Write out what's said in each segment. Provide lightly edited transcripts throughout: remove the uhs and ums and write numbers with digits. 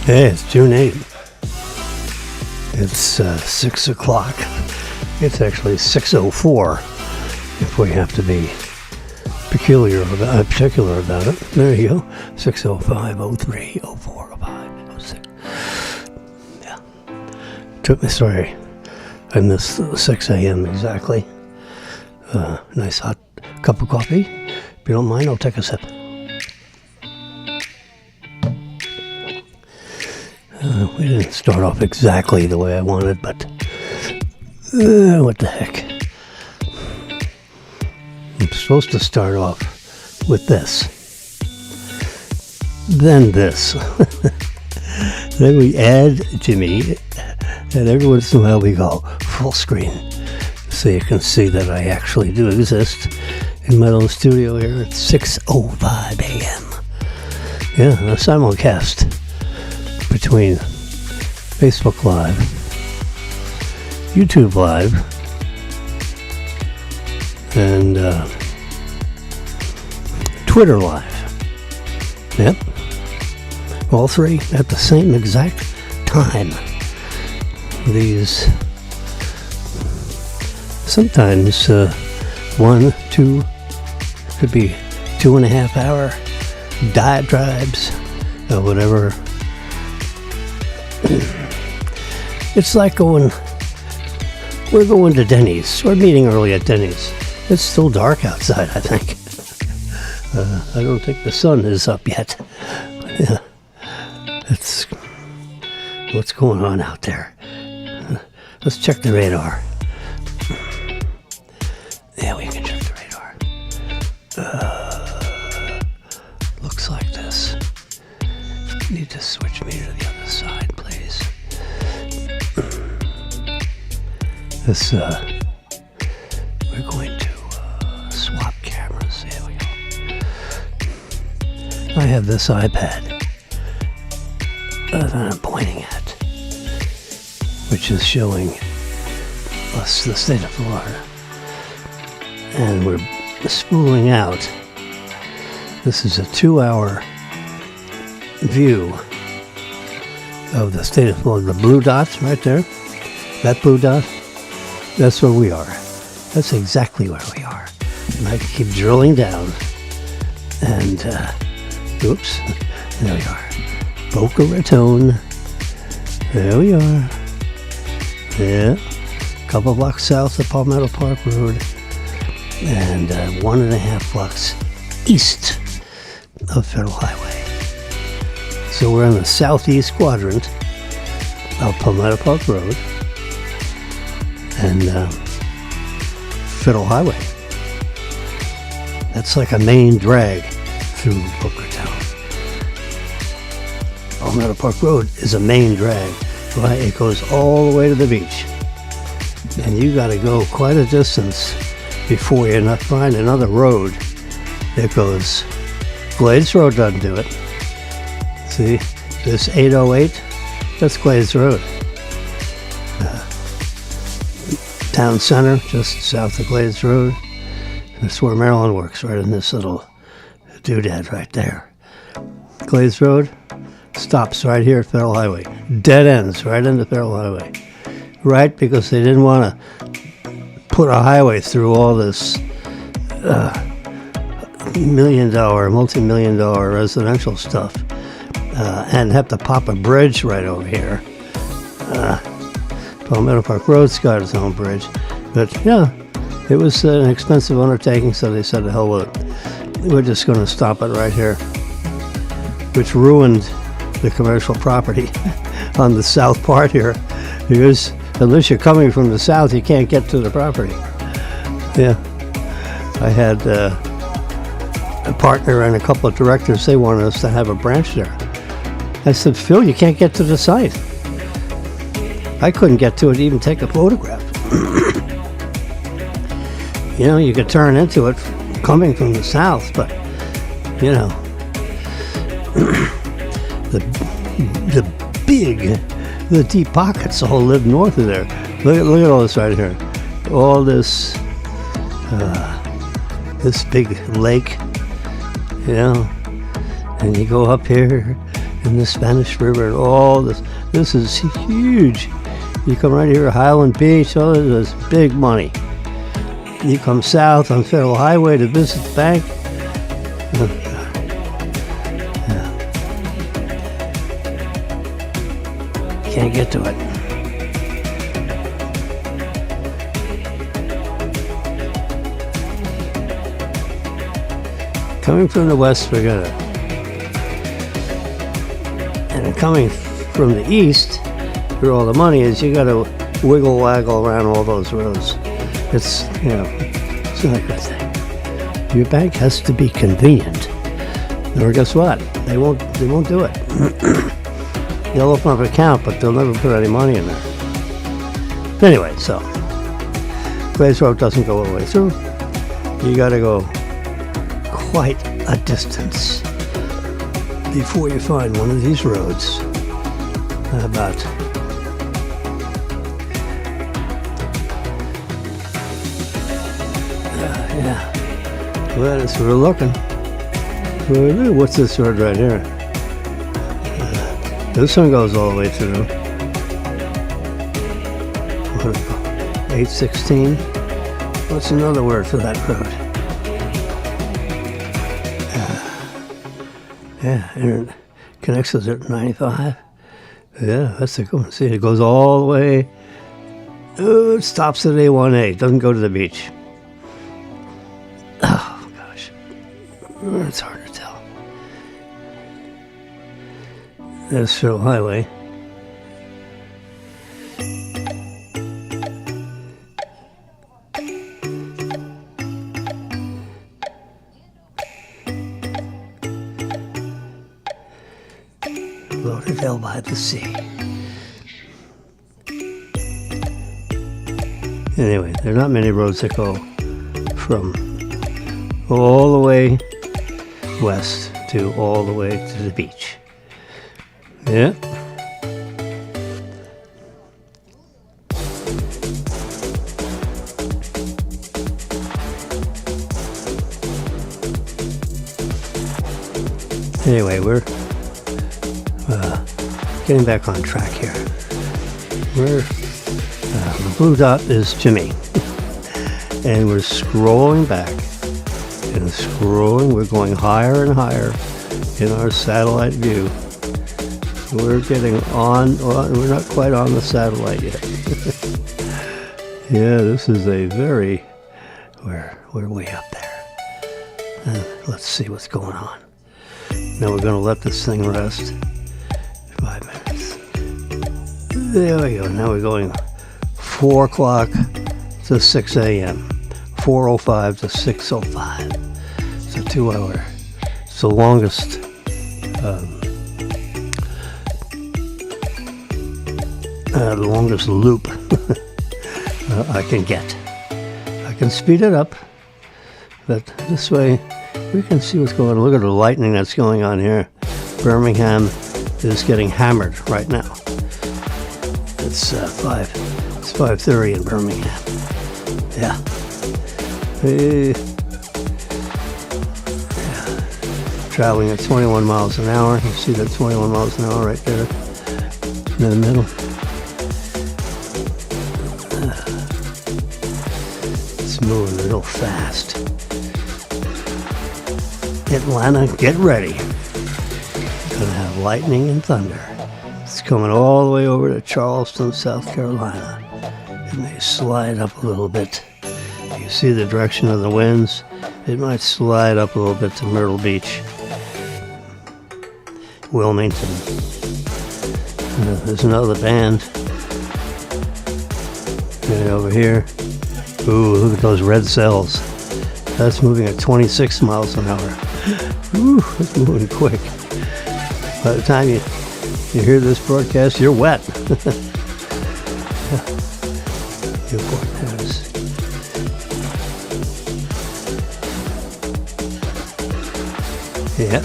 Hey, it's June 8th. It's 6 o'clock. It's actually 6:04 if we have to be particular about it. There you go. 6:05, 03, 04, 05, 06. Yeah. Sorry. I missed 6 a.m. exactly. Nice hot cup of coffee. If you don't mind, I'll take a sip. We didn't start off exactly the way I wanted, but what the heck. I'm supposed to start off with this. Then this. Then we add Jimmy, and every once in a while we go full screen. So you can see that I actually do exist in my little studio here at 6:05 a.m. Yeah, a simulcast between Facebook Live, YouTube Live, and Twitter Live. Yep. All three at the same exact time. These sometimes 1, 2, could be 2.5 hour diatribes or whatever. It's like we're going to Denny's. We're meeting early at Denny's. It's still dark outside, I think. I don't think the sun is up yet. Yeah. That's what's going on out there. Let's check the radar. Yeah, we can check the radar. Looks like this. Need to switch me to the other side, please. This, we're going to swap cameras. There we go. I have this iPad that I'm pointing at, which is showing us the state of Florida. And we're spooling out. This is a 2-hour view of the state of Florida. The blue dot right there, that blue dot, that's where we are. That's exactly where we are. And I can keep drilling down. And, oops, there we are. Boca Raton. There we are. Yeah. A couple blocks south of Palmetto Park Road. And 1.5 blocks east of Federal Highway. So we're in the southeast quadrant of Palmetto Park Road and Federal Highway. That's like a main drag through Boca Raton. Palmetto Park Road is a main drag. Right? It goes all the way to the beach. And you got to go quite a distance before you find another road that goes. Glades Road doesn't do it. See, this 808, that's Glades Road. Town center, just south of Glades Road. That's where Maryland works, right in this little doodad right there. Glades Road stops right here at Federal Highway. Dead ends right into Federal Highway. Right, because they didn't want to put a highway through all this multi-million-dollar residential stuff and have to pop a bridge right over here. Palmetto Park Road's got its own bridge. But yeah, it was an expensive undertaking, so they said, the hell with it. We're just going to stop it right here, which ruined the commercial property on the south part here, because unless you're coming from the south, you can't get to the property. Yeah. I had a partner and a couple of directors, they wanted us to have a branch there. I said, Phil, you can't get to the site. I couldn't get to it to even take a photograph. You know, you could turn into it coming from the south, but, you know, the deep pockets all live north of there. Look at all this right here. All this, this big lake, you know, and you go up here and the Spanish River and all this. This is huge. You come right here, Highland Beach, oh, this is big money. You come south on Federal Highway to visit the bank. Can't get to it. Coming from the west, we're gonna, and coming from the east, where all the money is, you gotta wiggle waggle around all those roads. It's, it's not a good thing. Your bank has to be convenient, or guess what? They won't do it. They'll open up an account, but they'll never put any money in there. Anyway, so Grace Road doesn't go all the way through. You gotta go quite a distance before you find one of these roads. About well, that's where we're looking. What's this road right here? This one goes all the way through. What do we call it? 816. What's another word for that road? And it connects us at 95. Yeah, that's a good one. See, it goes all the way. It stops at A18. Doesn't go to the beach. Oh, gosh. It's hard to tell. There's Federal Highway. Lauderdale by the sea. Anyway, there are not many roads that go from all the way west to all the way to the beach. Yeah. Anyway, we're getting back on track here. The blue dot is Jimmy. And we're scrolling back and scrolling. We're going higher and higher in our satellite view. We're getting on, we're not quite on the satellite yet. Yeah, this is a very, we're way up there. And let's see what's going on. Now we're going to let this thing rest. 5 minutes. There we go. Now we're going 4 o'clock to 6 a.m. 4:05 to 6:05. It's a 2-hour. It's the longest loop I can get. I can speed it up, but this way we can see what's going on. Look at the lightning that's going on here. Birmingham is getting hammered right now. It's 5:30 in Birmingham. Yeah. Traveling at 21 miles an hour. You see that 21 miles an hour right there in the middle. It's moving real fast. Atlanta, get ready. Gonna have lightning and thunder. It's coming all the way over to Charleston, South Carolina. It may slide up a little bit. You see the direction of the winds? It might slide up a little bit to Myrtle Beach, Wilmington. There's another band right over here. Ooh, look at those red cells. That's moving at 26 miles an hour. Ooh, it's moving quick. By the time you hear this broadcast, you're wet. Newport News. Yeah.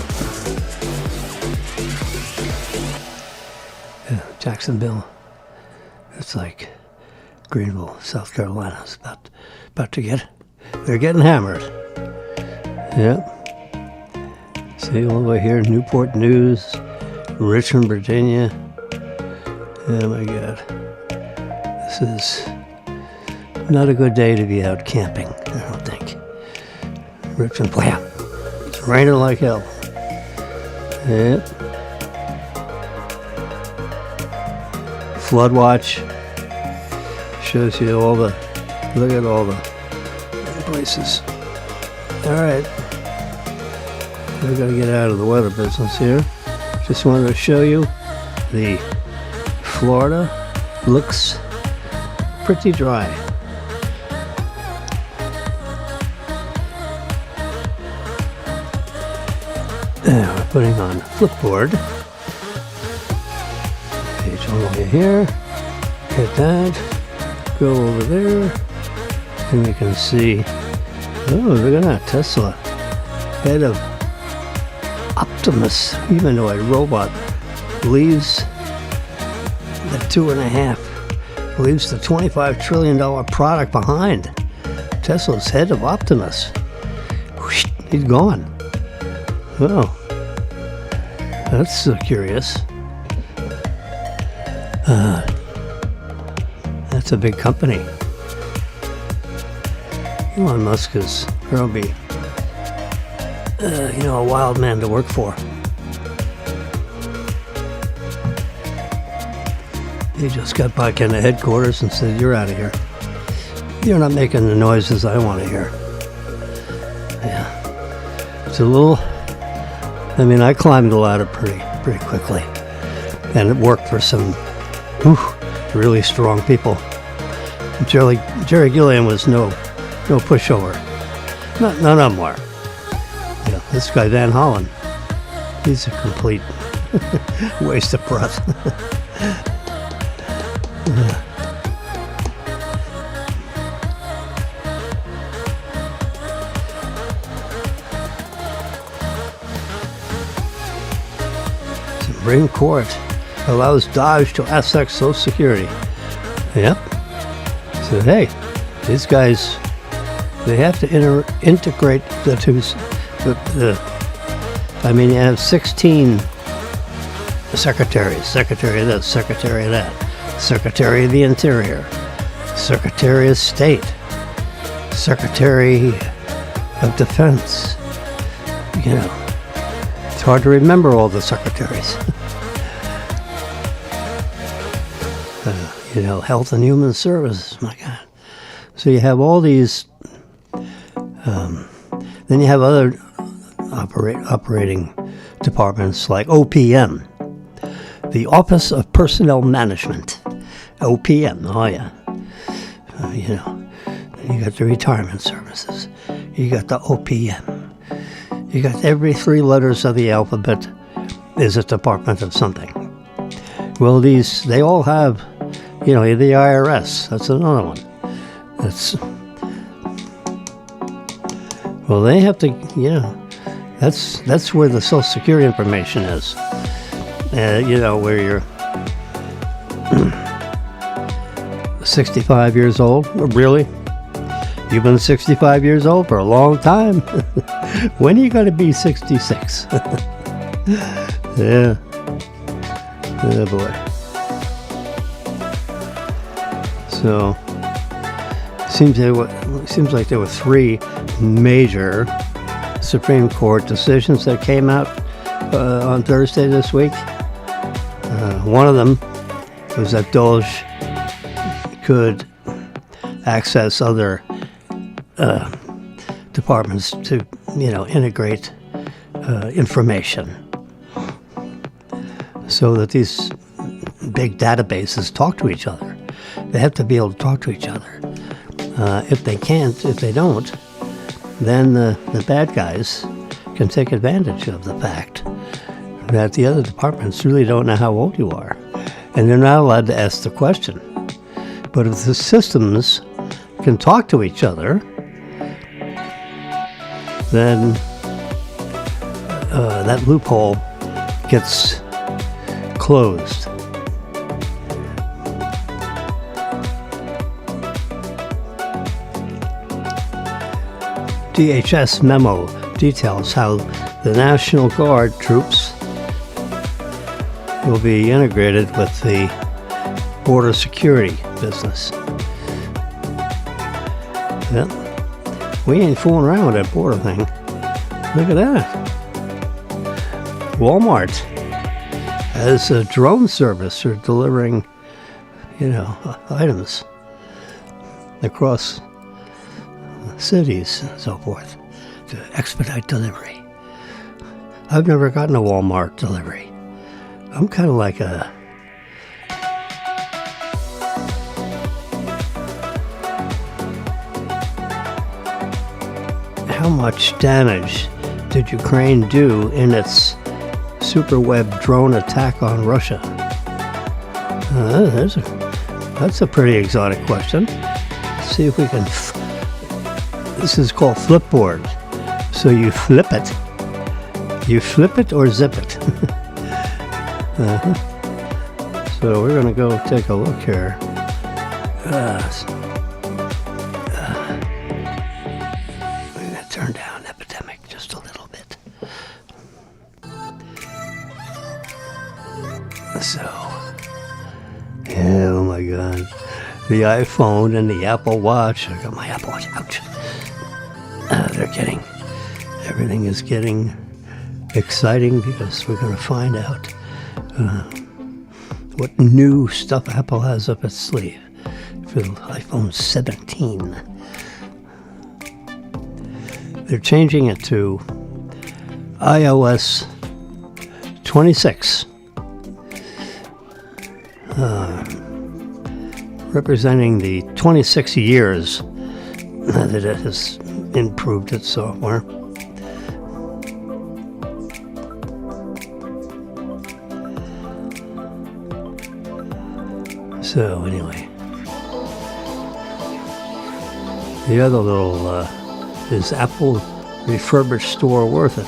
Jacksonville. It's like Greenville, South Carolina. It's about to get. They're getting hammered. Yeah. See all the way here, Newport News, Richmond, Virginia. Oh my God. This is not a good day to be out camping, I don't think. Richmond, wow. It's raining like hell. Yep. Flood watch. Shows you all the, look at all the places. Alright. We're going to get out of the weather business here. Just wanted to show you the Florida looks pretty dry. Now we're putting on Flipboard. Page all the way here. Hit that. Go over there. And we can see, oh, look at that, Tesla. Head of Optimus, humanoid robot, leaves the 2.5, leaves the $25 trillion product behind. Tesla's head of Optimus. Whoosh, he's gone. Oh, that's curious. That's a big company. Elon Musk is probably, a wild man to work for. He just got back into headquarters and said, "You're out of here. You're not making the noises I want to hear." Yeah, it's a little. I mean, I climbed the ladder pretty quickly, and it worked for some really strong people. Jerry Gilliam was no pushover. None of them were. Yeah, this guy Van Hollen, he's a complete waste of breath. Yeah. Supreme Court allows Dodge to access Social Security. Yep. So hey, these guys, they have to integrate the two. I mean, you have 16 secretaries. Secretary of this, secretary of that. Secretary of the Interior. Secretary of State. Secretary of Defense. You know, it's hard to remember all the secretaries. Health and Human Services, my God. So you have all these, then you have other operating departments like OPM, the Office of Personnel Management, OPM, oh yeah. You got the retirement services, you got the OPM, you got every 3 letters of the alphabet is a department of something. Well, they all have, the IRS, that's another one. Well, they have to, that's where the Social Security information is. Where you're 65 years old. Really? You've been 65 years old for a long time. When are you going to be 66? Yeah. Oh, boy. So, seems like there were 3 major Supreme Court decisions that came out on Thursday this week. One of them was that Doge could access other departments to, integrate information so that these big databases talk to each other. They have to be able to talk to each other. If they don't, then the bad guys can take advantage of the fact that the other departments really don't know how old you are, and they're not allowed to ask the question. But if the systems can talk to each other, then that loophole gets closed. DHS memo details how the National Guard troops will be integrated with the border security business. Yep. We ain't fooling around with that border thing. Look at that. Walmart has a drone service for delivering, items across cities and so forth to expedite delivery. I've never gotten a Walmart delivery. I'm kind of like a how much damage did Ukraine do in its superweb drone attack on Russia? That's a pretty exotic question. Let's see if we can. This is called Flipboard. So you flip it. You flip it or zip it. So we're going to go take a look here. We're going to turn down Epidemic just a little bit. So, oh my God. The iPhone and the Apple Watch. I got my Apple Watch. Ouch. Everything is getting exciting because we're going to find out what new stuff Apple has up its sleeve for the iPhone 17. They're changing it to iOS 26, representing the 26 years that it has improved its software. So anyway, the other little is Apple refurbished store worth it?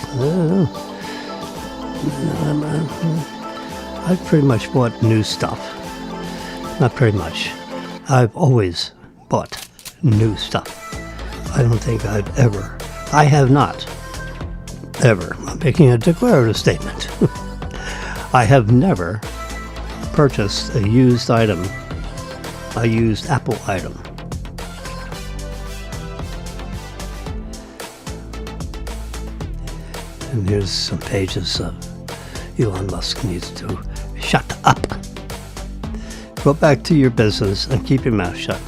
I've pretty much bought new stuff. Not pretty much. I've always bought new stuff. I don't think I have not ever, I'm making a declarative statement. I have never purchased a used item, a used Apple item. And here's some pages of Elon Musk needs to shut up. Go back to your business and keep your mouth shut.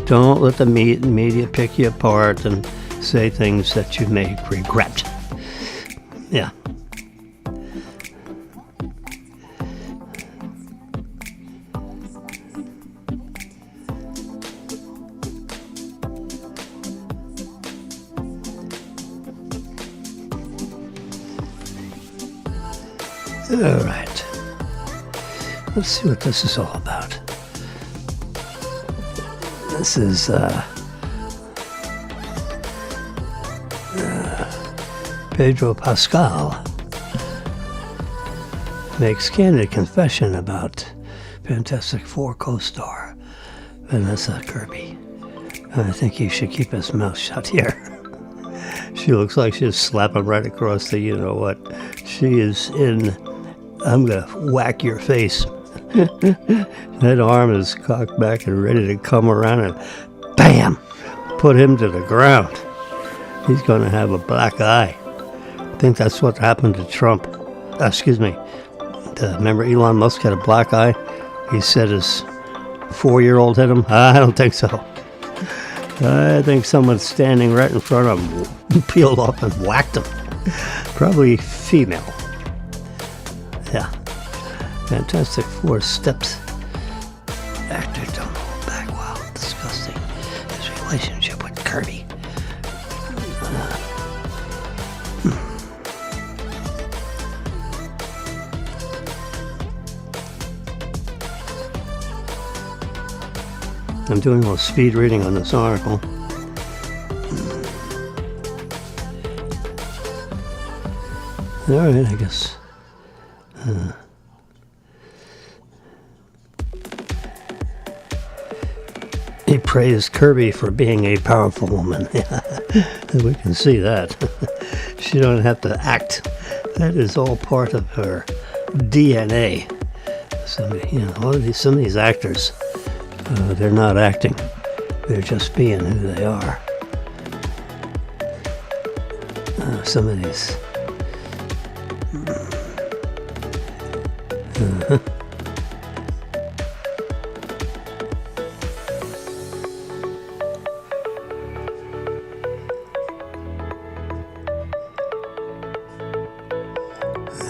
Don't let the media pick you apart and say things that you may regret. Yeah. All right. Let's see what this is all about. This is Pedro Pascal makes candid confession about Fantastic Four co-star Vanessa Kirby. I think he should keep his mouth shut here. She looks like she's slapping right across the you-know-what. She is in, I'm going to whack your face. That arm is cocked back and ready to come around and bam, put him to the ground. He's going to have a black eye. I think that's what happened to Trump. Remember Elon Musk had a black eye? He said his 4-year-old hit him. I don't think so. I think someone standing right in front of him peeled off and whacked him. Probably female. Yeah. Fantastic Four steps. Actor don't hold back while discussing his relationship with Kirby. I'm doing a little speed reading on this article. All right, I guess. He praised Kirby for being a powerful woman. We can see that. She don't have to act. That is all part of her DNA. some of these actors, they're not acting. They're just being who they are. Some of these.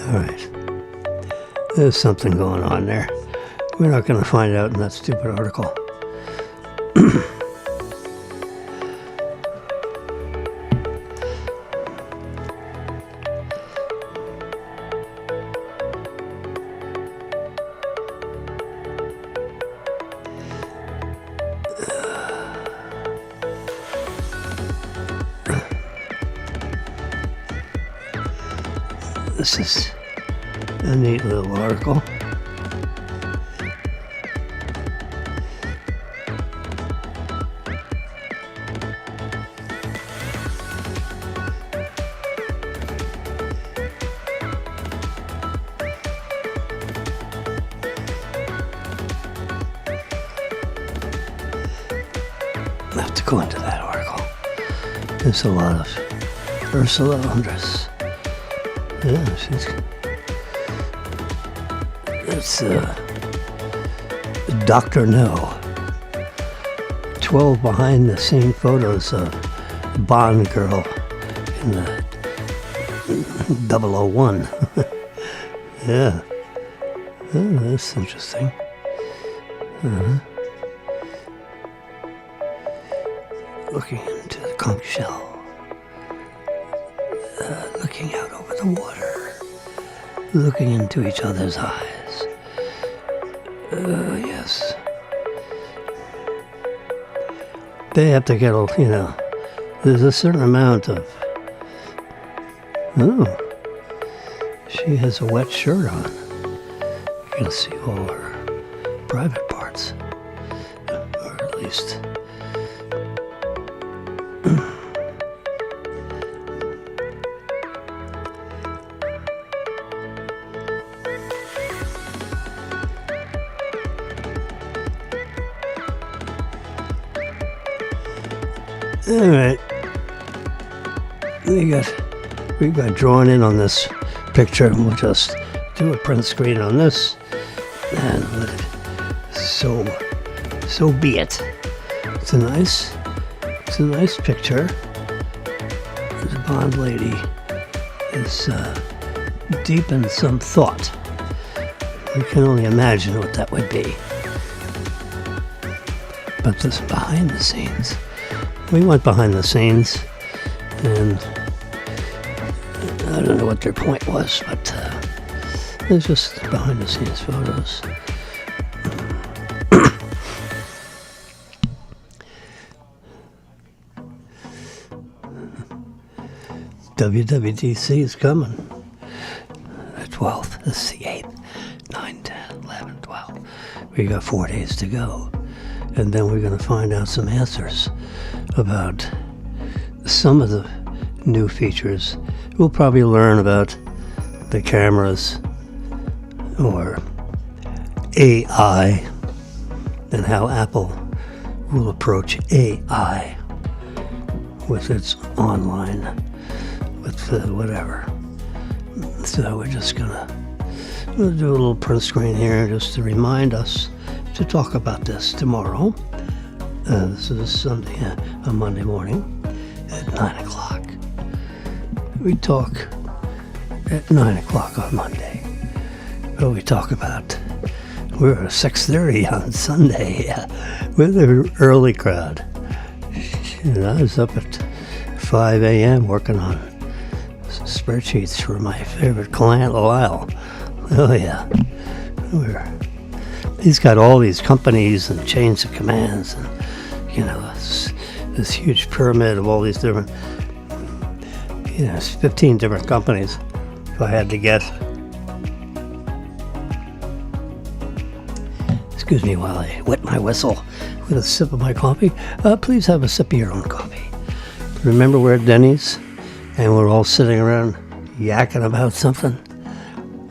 All right. There's something going on there. We're not going to find out in that stupid article. This is a neat little article. I have to go into that article. There's a lot of Ursula Andress. Yeah, it's Dr. No. 12 behind the scene photos of Bond girl in the 001. Yeah. Oh, that's interesting. Looking into the conch shell. Looking out over the water, looking into each other's eyes. Yes. They have to get, there's a certain amount of, she has a wet shirt on. You can see all her private parts, or at least. All right, we got drawn in on this picture, and we'll just do a print screen on this, and let it. So be it. It's a nice picture. The Bond lady is deep in some thought. We can only imagine what that would be. But this behind the scenes. We went behind the scenes, and I don't know what their point was, but it's just behind the scenes photos. WWDC is coming. The 12th, this is the 8th, 9, 10, 11, 12. We got 4 days to go. And then we're going to find out some answers about some of the new features. We'll probably learn about the cameras or AI and how Apple will approach AI with its online, with whatever. So we're just we'll do a little print screen here just to remind us to talk about this tomorrow. This is Sunday, a Monday morning at 9 o'clock. We talk at 9 o'clock on Monday. What we talk about? We're at 6:30 on Sunday. We're the early crowd. I was up at 5 a.m. working on spreadsheets for my favorite client, Lyle. Oh yeah. He's got all these companies and chains of commands and, this huge pyramid of all these different, 15 different companies, if I had to guess. Excuse me while I wet my whistle with a sip of my coffee. Please have a sip of your own coffee. Remember, we're at Denny's and we're all sitting around yakking about something.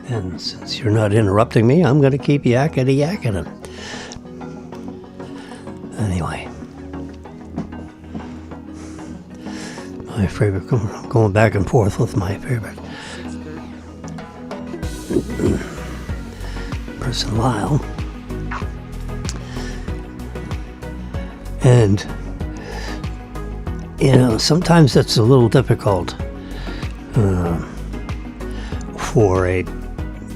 And since you're not interrupting me, I'm going to keep yakking. Anyway, my favorite, going back and forth with my favorite person, Lyle. And, sometimes it's a little difficult for a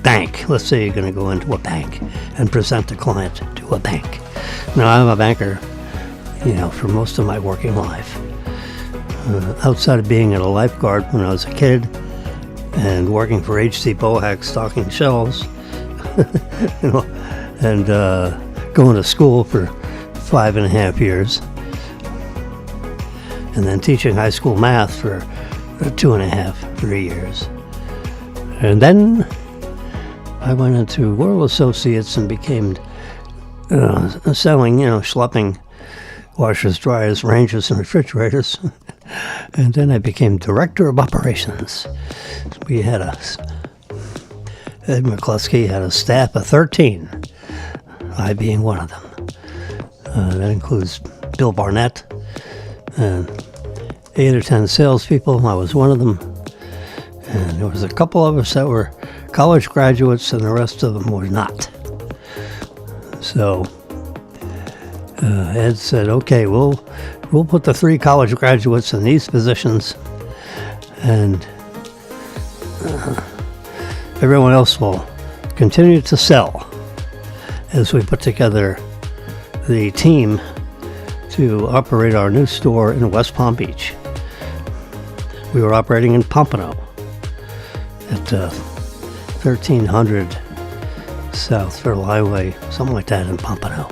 bank. Let's say you're going to go into a bank and present a client to a bank. Now, I'm a banker, for most of my working life. Outside of being a lifeguard when I was a kid and working for H.C. Bohack stocking shelves, and going to school for 5.5 years, and then teaching high school math for 3 years. And then I went into World Associates and became selling, schlepping washers, dryers, ranges, and refrigerators. And then I became director of operations. We had Ed McCluskey had a staff of 13, I being one of them. That includes Bill Barnett and 8 or 10 salespeople. I was one of them. And there was a couple of us that were college graduates, and the rest of them were not. So Ed said, "Okay, we'll put the 3 college graduates in these positions, and everyone else will continue to sell as we put together the team to operate our new store in West Palm Beach." We were operating in Pompano at 1300 South Federal Highway, something like that in Pompano.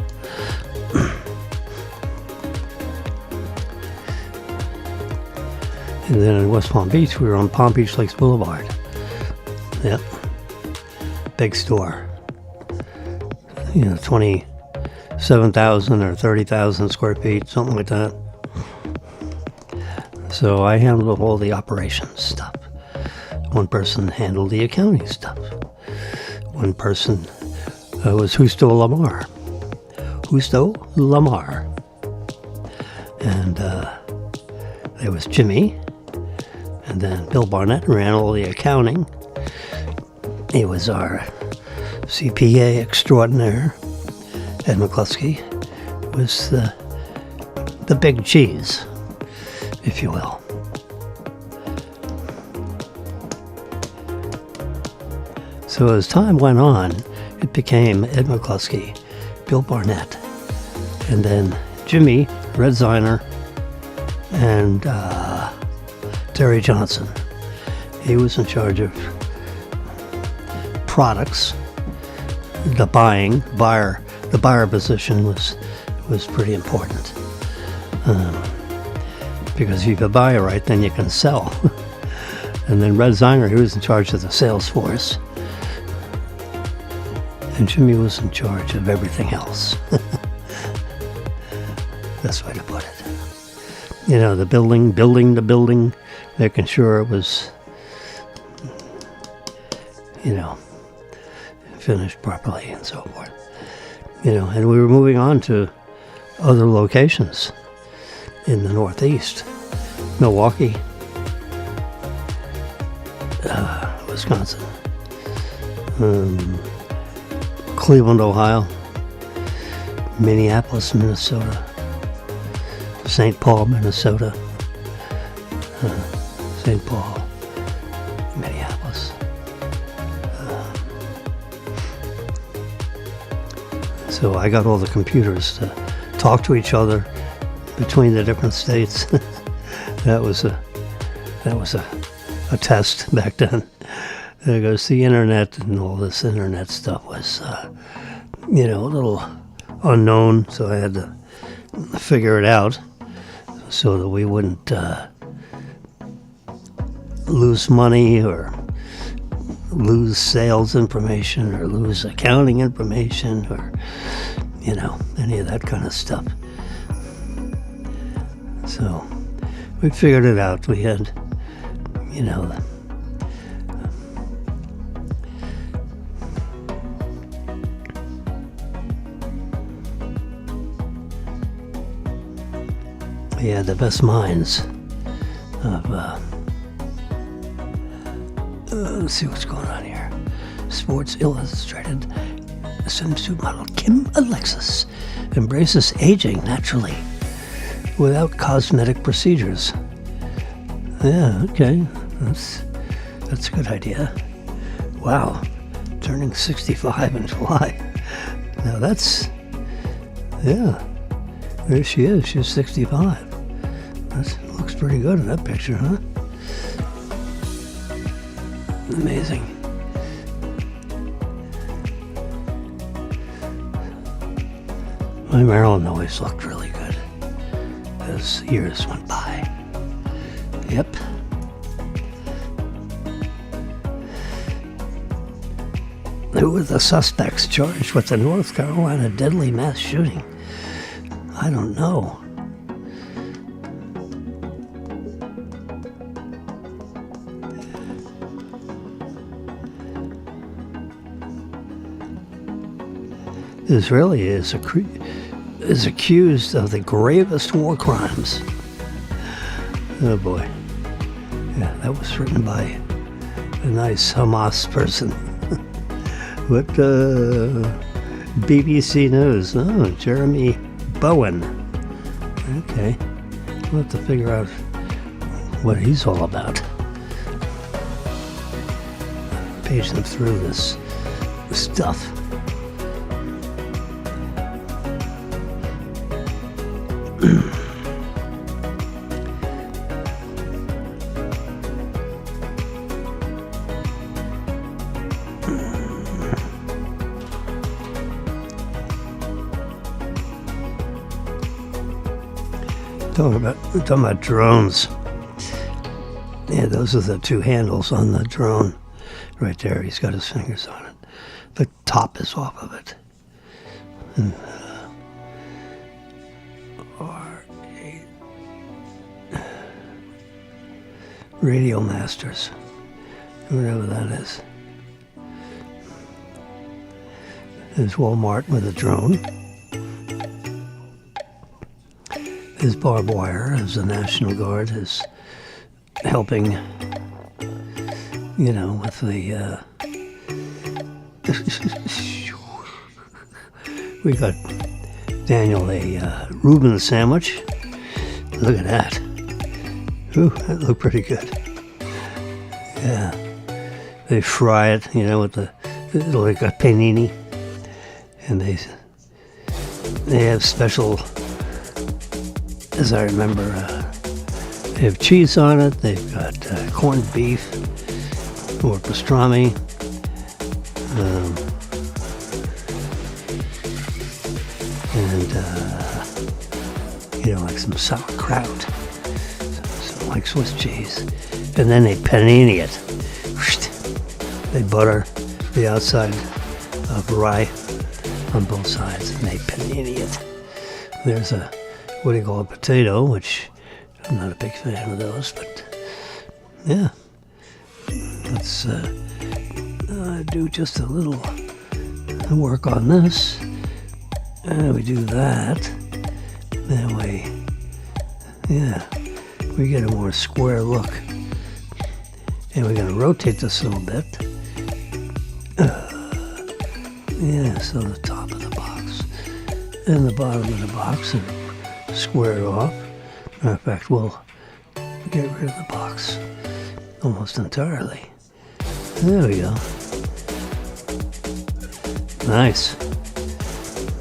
And then in West Palm Beach, we were on Palm Beach Lakes Boulevard. Yep. Big store. 27,000 or 30,000 square feet, something like that. So I handled all the operations stuff. One person handled the accounting stuff. One person was Justo Lamar. And there was Jimmy. And then Bill Barnett ran all the accounting. He was our CPA extraordinaire. Ed McCluskey was the big cheese, if you will. So as time went on, it became Ed McCluskey, Bill Barnett, and then Jimmy, Red Ziner, and Terry Johnson. He was in charge of products, the buyer position was pretty important. Because if you buy it right, then you can sell. And then Red Ziner, he was in charge of the sales force. And Jimmy was in charge of everything else. Best way to put it. The building the building, making sure it was, finished properly and so forth. And we were moving on to other locations in the Northeast. Milwaukee, Wisconsin, Cleveland, Ohio, Minneapolis, Minnesota, St. Paul, Minnesota, St. Paul, Minneapolis. So I got all the computers to talk to each other between the different states. That was a test back then. Because the internet and all this internet stuff was, a little unknown, so I had to figure it out so that we wouldn't lose money or lose sales information or lose accounting information or, any of that kind of stuff. So we figured it out. We had, Yeah, the best minds of, let's see what's going on here. Sports Illustrated swimsuit model Kim Alexis embraces aging naturally without cosmetic procedures. Yeah, okay. That's a good idea. Wow. Turning 65 in July. Now that's, yeah. There she is. She's 65. That looks pretty good in that picture, huh? Amazing. My Marilyn always looked really good as years went by. Yep. Who were the suspects charged with the North Carolina deadly mass shooting? I don't know. Israeli is accused of the gravest war crimes. Oh boy. Yeah, that was written by a nice Hamas person. What, BBC News. Oh, Jeremy Bowen. Okay. We'll have to figure out what he's all about. Page them through this stuff. Talking about drones. Yeah, those are the two handles on the drone. Right there, he's got his fingers on it. The top is off of it. And, Radio Masters, whatever that is. There's Walmart with a drone. There's barbed wire as the National Guard is helping, with the, we got Daniel a Reuben sandwich. Look at that. Ooh, that looked pretty good. Yeah. They fry it, with the, like a panini. And they have special, as I remember, they have cheese on it. They've got corned beef or pastrami. And like some sauerkraut. Some like Swiss cheese. And then they panini it. They butter the outside of rye on both sides, and they panini it. There's a, what do you call a potato, which I'm not a big fan of those, but yeah. Let's do just a little work on this. We do that. That way, we get a more square look. And we're going to rotate this a little bit. So the top of the box and the bottom of the box and square it off. Matter of fact, we'll get rid of the box almost entirely. There we go. Nice.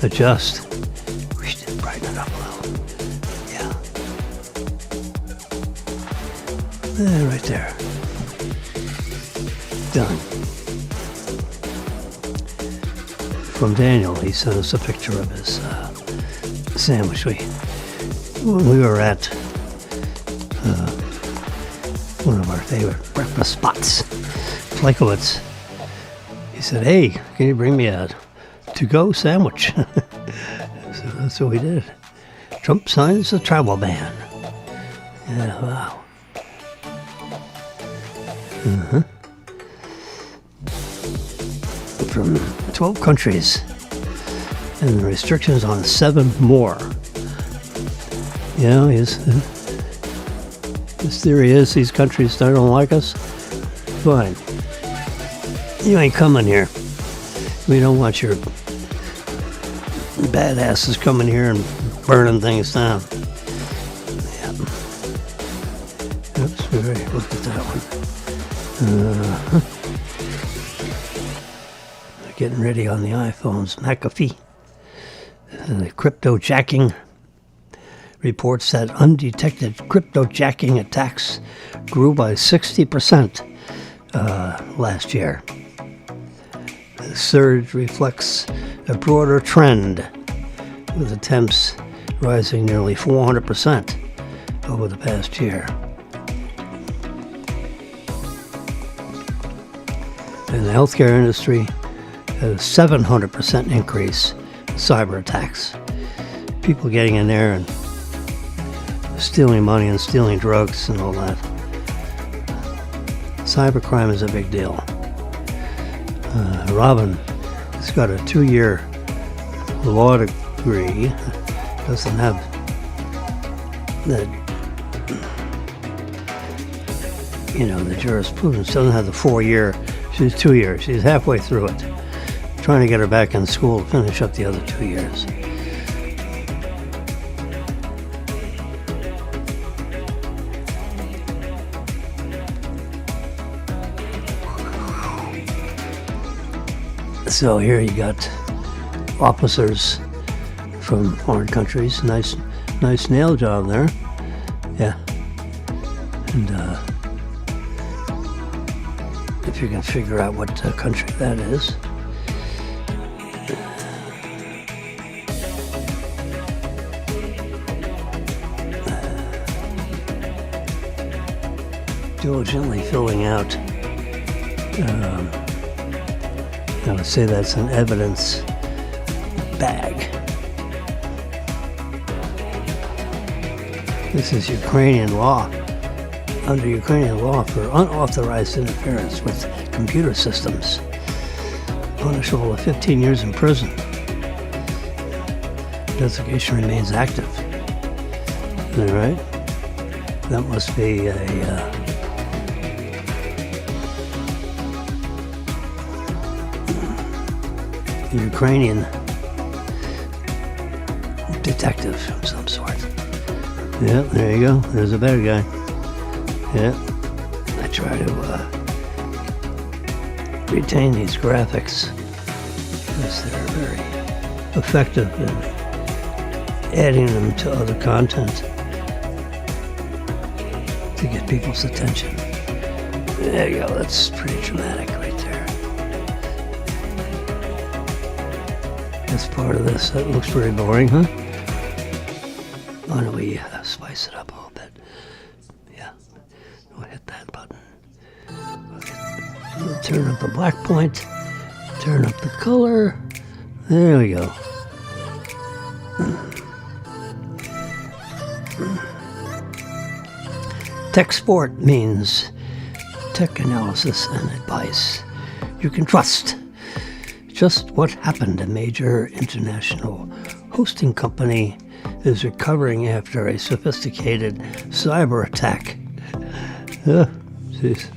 Adjust. Brighten it up a little. Yeah. Right there. Done. From Daniel, he sent us a picture of his sandwich. When we were at one of our favorite breakfast spots, Flakowitz, he said, "Hey, can you bring me a to-go sandwich?" So that's what we did. Trump signs a travel ban. Yeah, wow. From 12 countries and restrictions on 7 more. You know, his theory is these countries don't like us. Fine. You ain't coming here. We don't want your badasses coming here and burning things down. Yeah. Oops, we already looked at that one. They're getting ready on the iPhones. McAfee. The crypto-jacking reports that undetected crypto-jacking attacks grew by 60% last year. The surge reflects a broader trend, with attempts rising nearly 400% over the past year. In the healthcare industry, a 700% increase in cyber attacks. People getting in there and stealing money and stealing drugs and all that. Cybercrime is a big deal. Robin has got a 2-year law degree. Doesn't have the, the jurisprudence. Doesn't have the 4-year. She's 2 years. She's halfway through it. Trying to get her back in school to finish up the other 2 years. So here you got officers from foreign countries. Nice nail job there. Yeah. And if you can figure out what country that is. Diligently filling out I would say that's an evidence bag. This is Ukrainian law. Under Ukrainian law for unauthorized interference with computer systems. Punishable with 15 years in prison. Investigation remains active. All right? That must be a Ukrainian detective of some sort. Yeah, there you go. There's a better guy. Yeah. I try to retain these graphics because they're very effective in adding them to other content to get people's attention. There you go. That's pretty dramatic right there. That's part of this. That looks very boring, huh? Why don't we spice it up a little bit? Yeah. We'll hit that button. We'll turn up the black point. Turn up the color. There we go. Tech sport means tech analysis and advice you can trust. Just what happened? A major international hosting company is recovering after a sophisticated cyber attack. Jeez.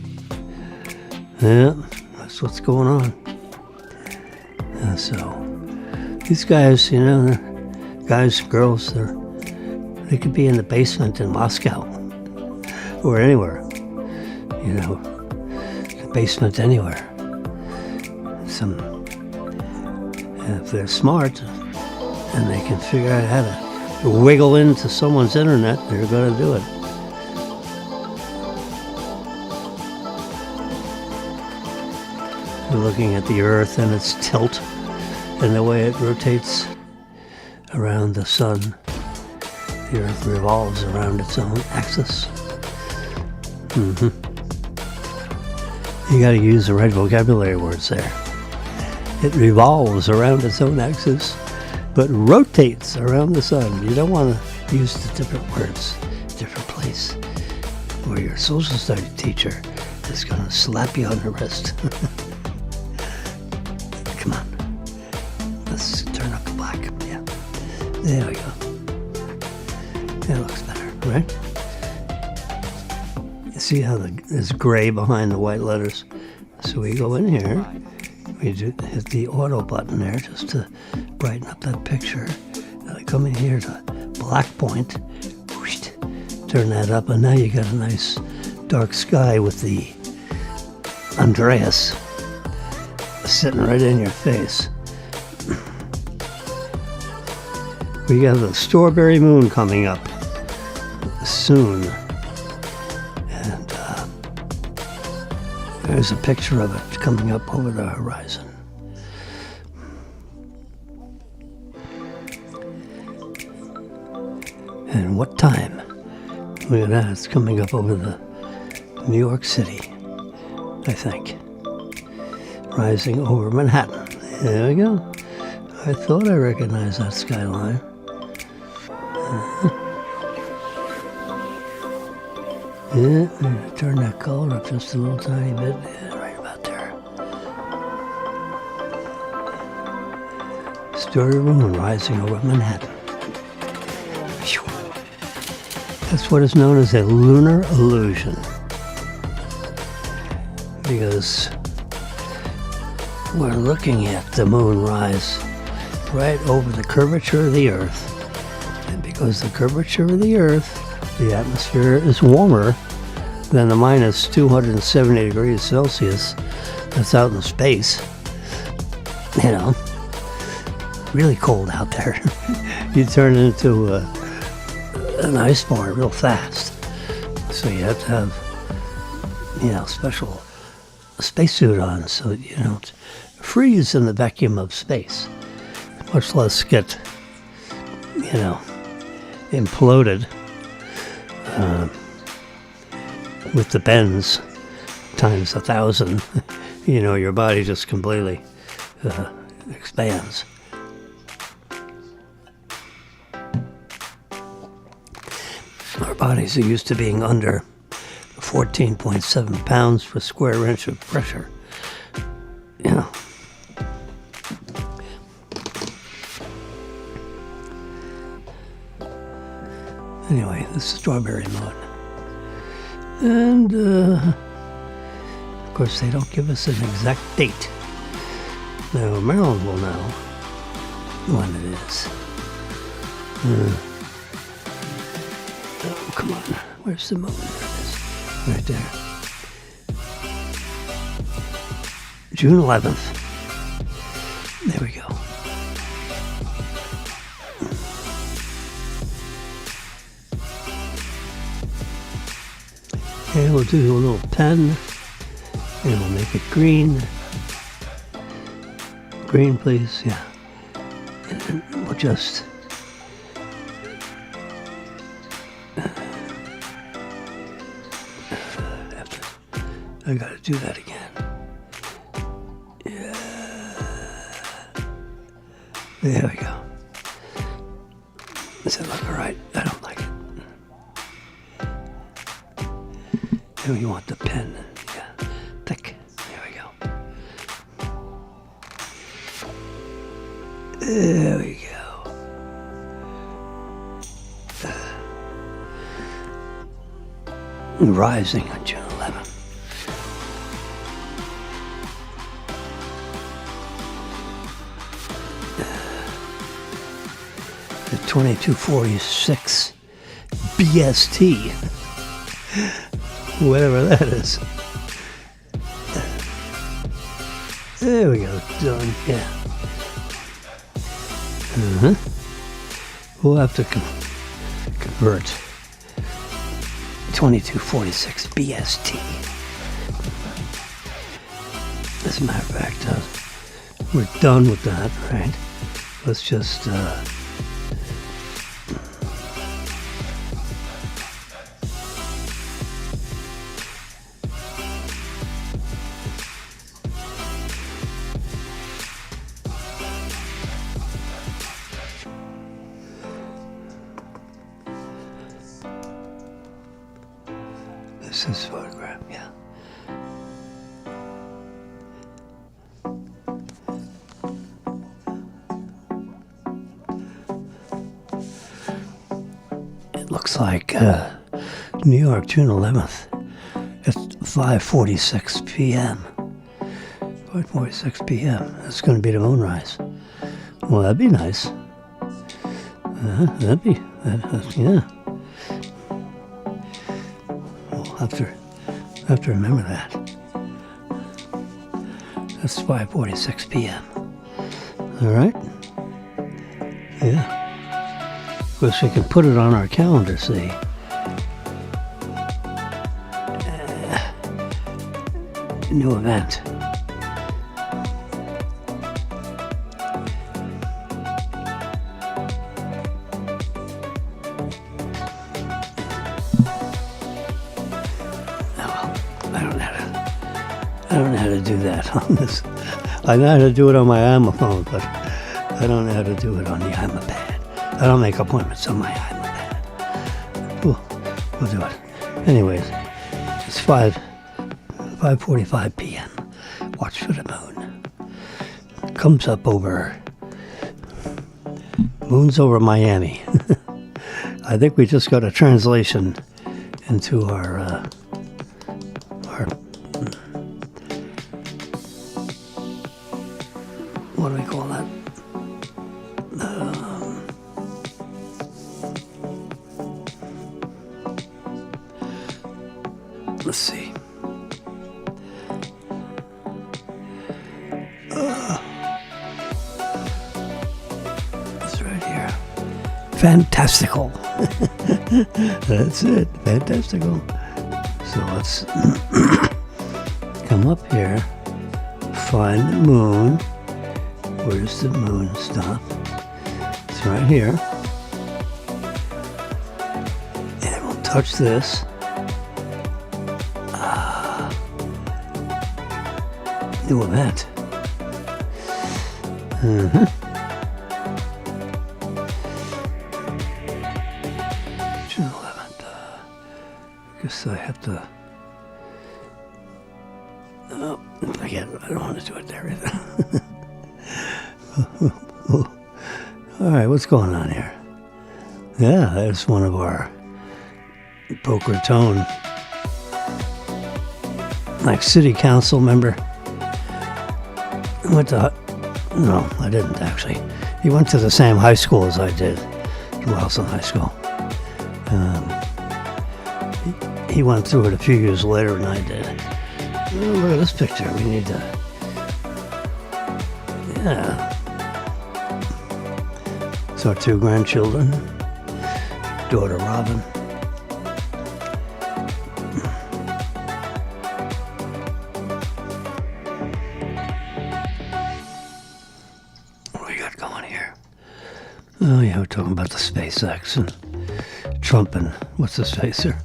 Yeah, that's what's going on. So, these guys, guys, girls, they could be in the basement in Moscow or anywhere. The basement anywhere. If they're smart and they can figure out how to wiggle into someone's internet, they're going to do it. We're looking at the Earth and its tilt and the way it rotates around the sun. The Earth revolves around its own axis. You got to use the right vocabulary words there. It revolves around its own axis, but rotates around the sun. You don't want to use the different words, different place, or your social studies teacher is going to slap you on the wrist. Come on. Let's turn up the black. Yeah. There we go. That looks See how there's gray behind the white letters? So we go in here, we hit the auto button there just to brighten up that picture. And I come in here to black point, whoosh, turn that up, and now you got a nice dark sky with the Andreas sitting right in your face. We got the strawberry moon coming up soon. And there's a picture of it coming up over the horizon. And what time? Look at that, it's coming up over the New York City, I think. Rising over Manhattan. There we go. I thought I recognized that skyline. Yeah, I'm going to turn that color up just a little tiny bit. Yeah, right about there. Strawberry moon rising over Manhattan. Whew. That's what is known as a lunar illusion. Because we're looking at the moon rise right over the curvature of the Earth. And because the curvature of the Earth, the atmosphere is warmer than the minus 270 degrees Celsius that's out in space. You know, really cold out there. You turn into an ice bar real fast. So you have to have, you know, special spacesuit on so that you don't freeze in the vacuum of space, much less get, you know, imploded with the bends times 1,000. You know, your body just completely expands. Our bodies are used to being under 14.7 pounds per square inch of pressure. You know. Anyway, this is strawberry moon. And, of course, they don't give us an exact date. Now, Marilyn will know when it is. Oh, come on. Where's the moon? There it is. Right there. June 11th. There we go. Okay, we'll do a little pen, and we'll make it green. Green, please, yeah. And then we'll just I gotta do that again. Yeah. There we go. Does that look alright? I don't like it. And we want the pen. Yeah. Thick. There we go. There we go. Rising on June 11th. The 2246 BST. Whatever that is. There we go. Done. Yeah. We'll have to convert 2246 BST. As a matter of fact, we're done with that, right? Let's just this is photograph, yeah. It looks like New York, June 11th. 5:46 p.m. 5:46 p.m. That's going to be the moonrise. Well, that'd be nice. Yeah. We'll have to remember that. That's 5:46 p.m. All right? Yeah. Of course, we can put it on our calendar, see? New event. I don't know how to do that on this. I know how to do it on my iPhone, but I don't know how to do it on the iPad. I don't make appointments on my iPad. We'll do it. Anyways, it's 5:45 p.m. Watch for the moon. Comes up over. Moon's over Miami. I think we just got a translation into our what do we call that? Let's see. It's right here. Fantastical. That's it. Fantastical. So let's come up here, find the moon. Where's the moon stop? It's right here. And we'll touch this. New event. June 11th. I guess I have to. Oh, forget it. I don't want to do it there either. All right, what's going on here? Yeah, there's one of our Boca Raton, like city council member. Went to, no, I didn't actually. He went to the same high school as I did, Ralston High School. He went through it a few years later than I did. Oh, look at this picture. We need to, yeah. It's our two grandchildren, daughter Robin. What do we got going here? Oh yeah, we're talking about the SpaceX and Trump and what's his face there?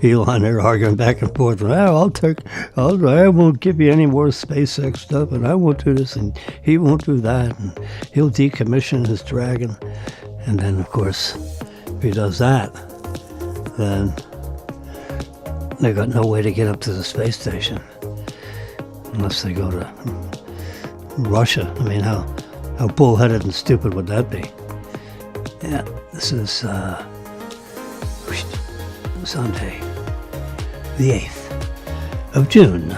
Elon, they're arguing back and forth. I won't give you any more SpaceX stuff, and I won't do this, and he won't do that, and he'll decommission his Dragon. And then, of course, if he does that, then they got no way to get up to the space station unless they go to Russia. I mean, how bullheaded and stupid would that be? Yeah, this is Sunday, the 8th of June.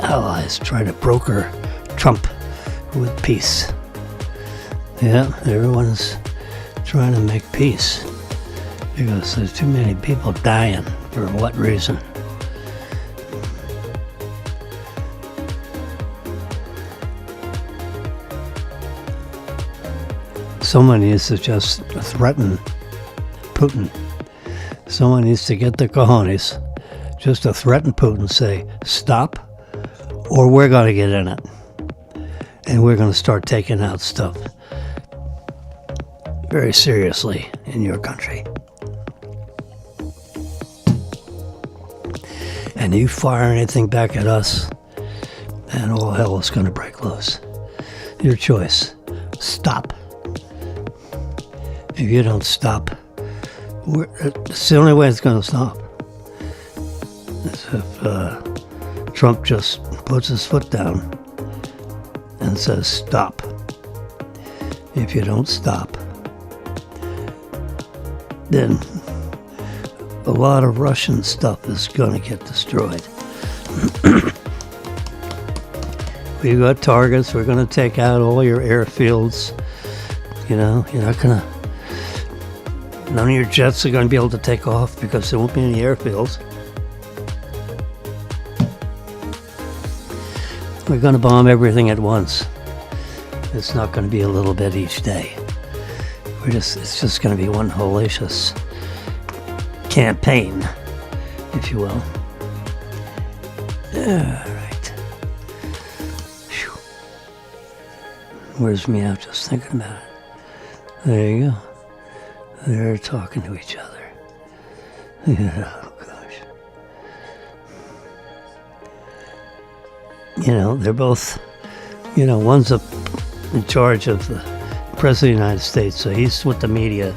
Allies try to broker Trump with peace. Yeah, everyone's trying to make peace because there's too many people dying. For what reason? Someone needs to just threaten Putin. Someone needs to get the cojones just to threaten Putin, say, stop, or we're going to get in it. And we're going to start taking out stuff very seriously in your country. And you fire anything back at us, and all hell is going to break loose. Your choice. Stop. If you don't stop, it's the only way it's going to stop. Is if Trump just puts his foot down and says stop. If you don't stop, then a lot of Russian stuff is going to get destroyed. We've got targets. We're going to take out all your airfields. You know, you're not going to... None of your jets are going to be able to take off because there won't be any airfields. We're going to bomb everything at once. It's not going to be a little bit each day. It's just going to be one hellacious campaign, if you will. All right. Whew. Wears me out just thinking about it. There you go. They're talking to each other. Yeah, oh gosh. You know, they're both, you know, one's in charge of the President of the United States, so he's with the media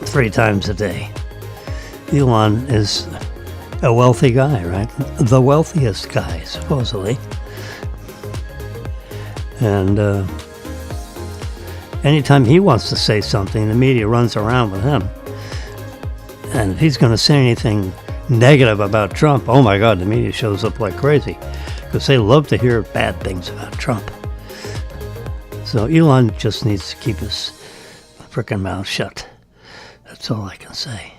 3 times a day. Elon is a wealthy guy, right? The wealthiest guy, supposedly. And anytime he wants to say something, the media runs around with him. And if he's going to say anything negative about Trump, oh my God, the media shows up like crazy. Because they love to hear bad things about Trump. So Elon just needs to keep his frickin' mouth shut. That's all I can say.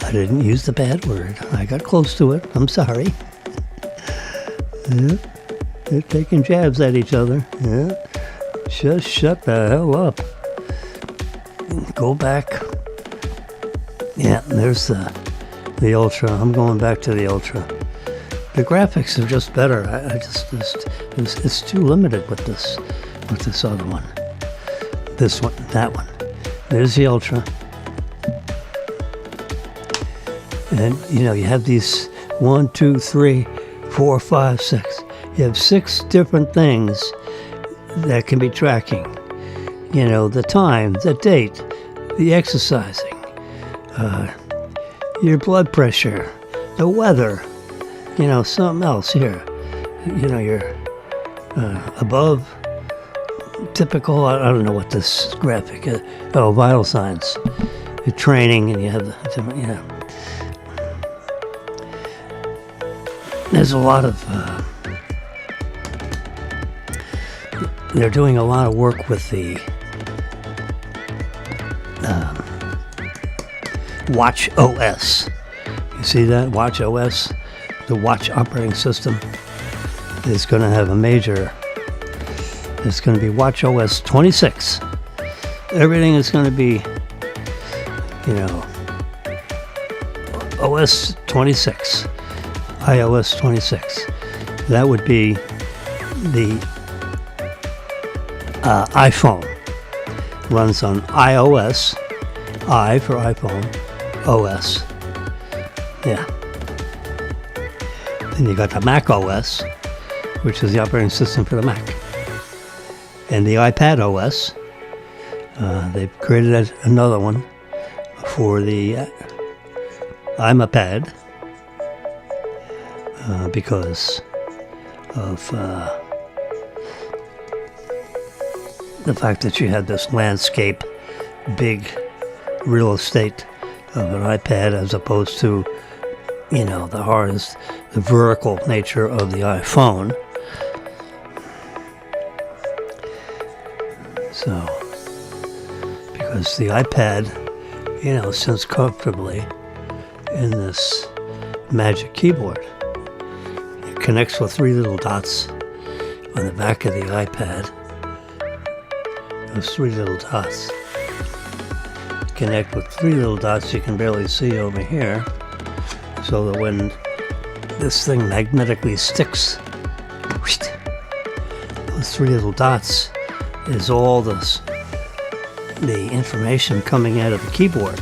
I didn't use the bad word. I got close to it. I'm sorry. Yeah. They're taking jabs at each other. Yeah. Just shut the hell up. Go back. Yeah, there's the Ultra. I'm going back to the Ultra. The graphics are just better. It's too limited with this other one. This one, that one. There's the Ultra. And you know, you have these 1, 2, 3, 4, 5, 6. You have 6 different things that can be tracking. You know, the time, the date, the exercising, your blood pressure, the weather, you know, something else here. You know, you're above typical, I don't know what this graphic is. Oh, vital signs. You're training and you have the different, you know. There's a lot of... they're doing a lot of work with the Watch OS. You see that? Watch OS? The Watch operating system is going to have a major... It's going to be Watch OS 26. Everything is going to be, you know, OS 26. iOS 26. That would be the iPhone. Runs on iOS, I for iPhone, OS. Yeah. Then you got the Mac OS, which is the operating system for the Mac. And the iPad OS. They've created another one for the iPad. Because of the fact that you had this landscape, big real estate of an iPad as opposed to, you know, the hardest, the vertical nature of the iPhone. So, because the iPad, you know, sits comfortably in this Magic Keyboard. Connects with 3 little dots on the back of the iPad. Those 3 little dots connect with 3 little dots you can barely see over here, so that when this thing magnetically sticks, those 3 little dots is all the information coming out of the keyboard.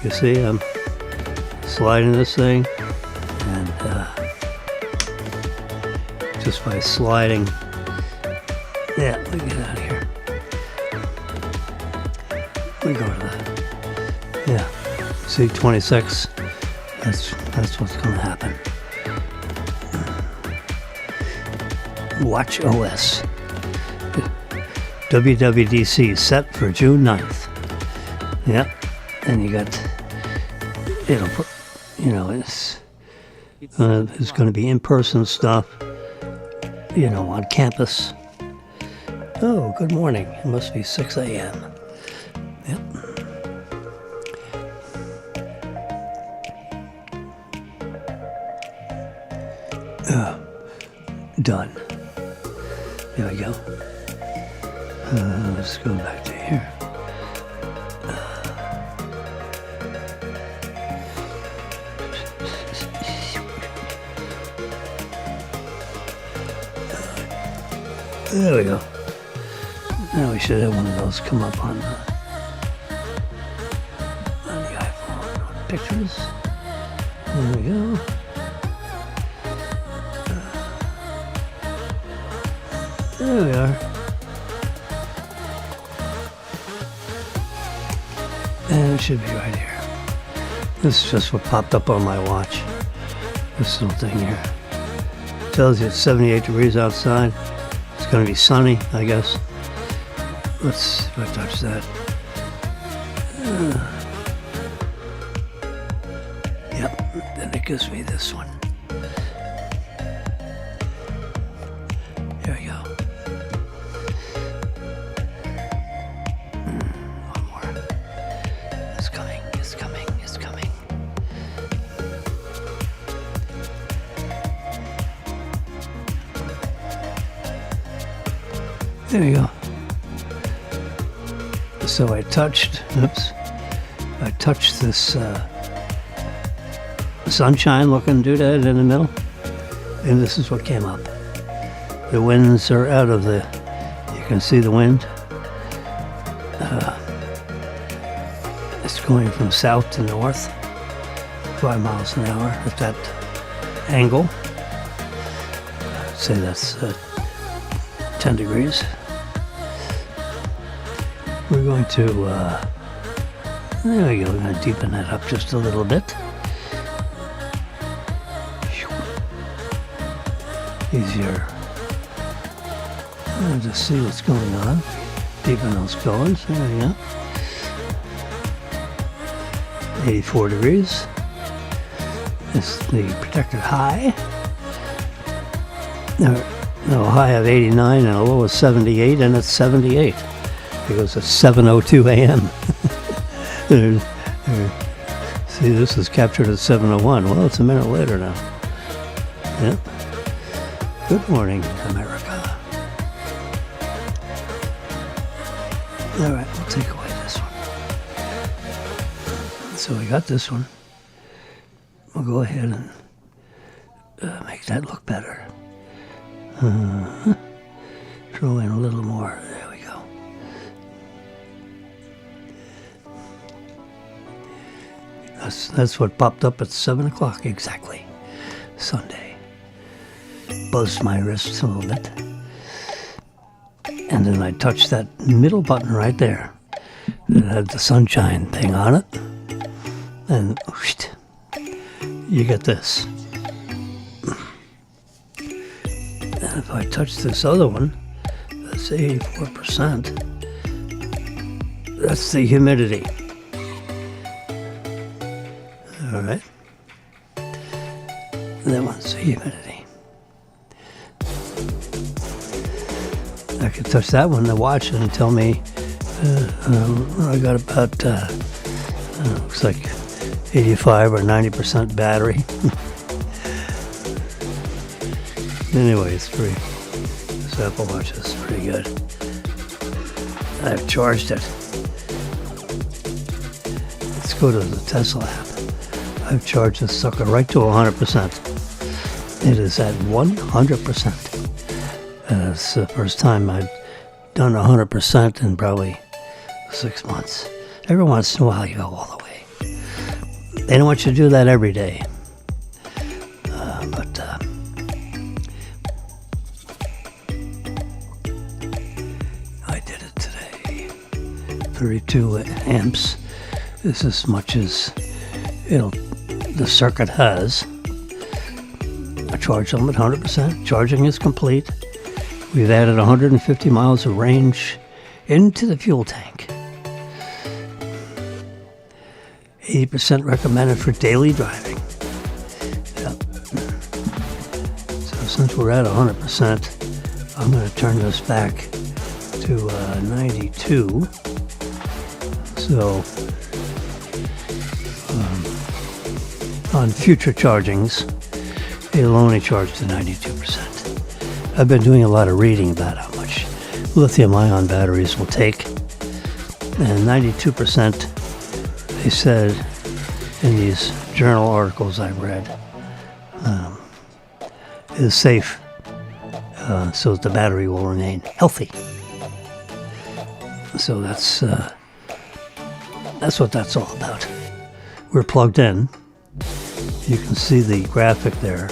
You see, I'm sliding this thing, and just by sliding, yeah, let me get out of here. We go to that. Yeah, see 26. That's what's going to happen. Watch OS. WWDC set for June 9th. Yep, and you got it'll put, there's going to be in-person stuff, on campus. Oh, good morning. It must be 6 a.m. Yep. Done. There we go. Let's go back to here. There we go. Now we should have one of those come up on the iPhone. Pictures. There we go. There we are. And it should be right here. This is just what popped up on my watch. This little thing here. Tells you it's 78 degrees outside. It's going to be sunny, I guess. Let's see if I touch that. Yep, then it gives me this one. Here we go. One more. It's coming, it's coming, it's coming. There you go. So I touched this sunshine looking doodad in the middle, and this is what came up. The winds are out of you can see the wind. It's going from south to north, 5 miles an hour at that angle. I'd say that's 10 degrees. We're going to, there we go, we're going to deepen that up just a little bit. Easier to see what's going on. Deepen those colors, there we go. 84 degrees. It's the projected high. A high of 89 and a low of 78, and it's 78. Because it's 7:02 a.m. See, this is captured at 7:01. Well, it's a minute later now. Yep. Good morning, America. All right, we'll take away this one. So we got this one. We'll go ahead and make that look better. Throw in a little more. There we go. That's what popped up at 7 o'clock exactly. Sunday. Buzzed my wrist a little bit. And then I touched that middle button right there. It had the sunshine thing on it. And whoosh, you get this. And if I touch this other one, that's 84%. That's the humidity. All right. That one's the humidity. I could touch that one, the watch, and tell me I got about, looks like 85 or 90% battery. Anyway, it's free. This Apple Watch is pretty good. I've charged it. Let's go to the Tesla app. I've charged this sucker right to 100%. It is at 100%. It's the first time I've done 100% in probably 6 months. Every once in a while you go all the way. They don't want you to do that every day. But I did it today. 32 amps is as much as the circuit has. I charged them at 100%. Charging is complete. We've added 150 miles of range into the fuel tank. 80% recommended for daily driving. Yep. So since we're at 100%, I'm going to turn this back to 92. So on future chargings, it'll only charge to 92%. I've been doing a lot of reading about how much lithium-ion batteries will take, and 92%, they said in these journal articles I've read, is safe, so that the battery will remain healthy. So that's what that's all about. We're plugged in. You can see the graphic there,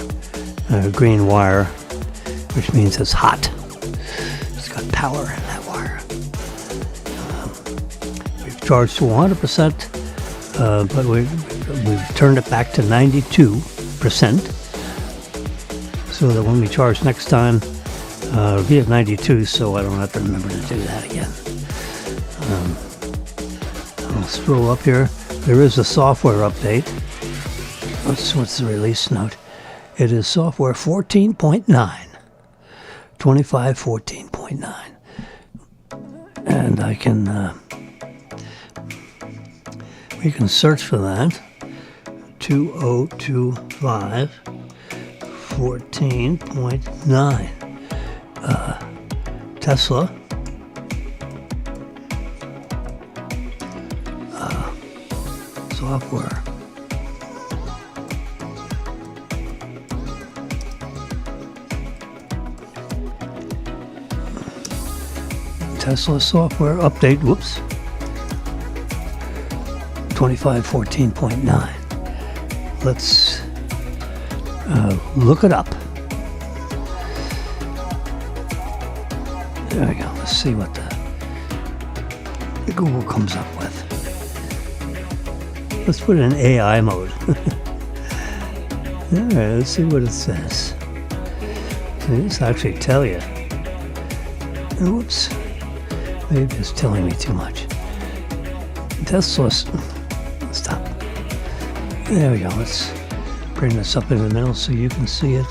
green wire, which means it's hot. It's got power in that wire. We've charged to 100%, but we've turned it back to 92%, so that when we charge next time, it'll be at 92, so I don't have to remember to do that again. I'll scroll up here. There is a software update. What's the release note? It is software 14.9. 2514.9. And I can we can search for that. 2025 14.9. Tesla. Software. Tesla software update. Whoops. 2514.9. Let's look it up. There we go. Let's see what the Google comes up with. Let's put it in AI mode. All right, let's see what it says. So this actually tell you. Oops. Maybe it's telling me too much. Tesla. Stop. There we go. Let's bring this up in the middle so you can see it.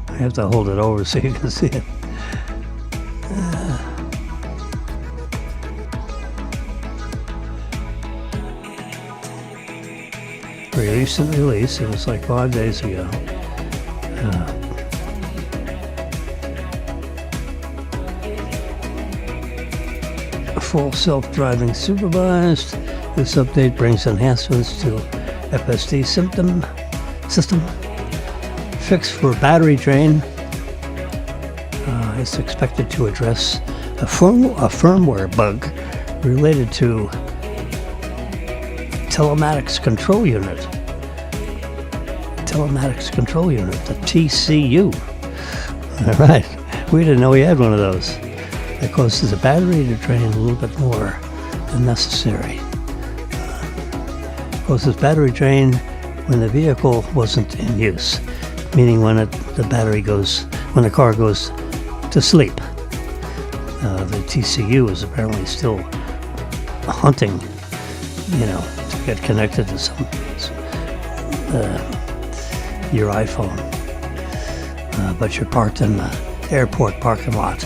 I have to hold it over so you can see it. Recent release. It was like 5 days ago. Full self-driving supervised. This update brings enhancements to FSD system. Fix for battery drain. It's expected to address a firmware bug related to telematics control unit. The TCU. All right. We didn't know we had one of those. That causes the battery to drain a little bit more than necessary. Causes battery drain when the vehicle wasn't in use, meaning when the car goes to sleep. The TCU is apparently still hunting, to get connected to your iPhone. But you're parked in the airport parking lot,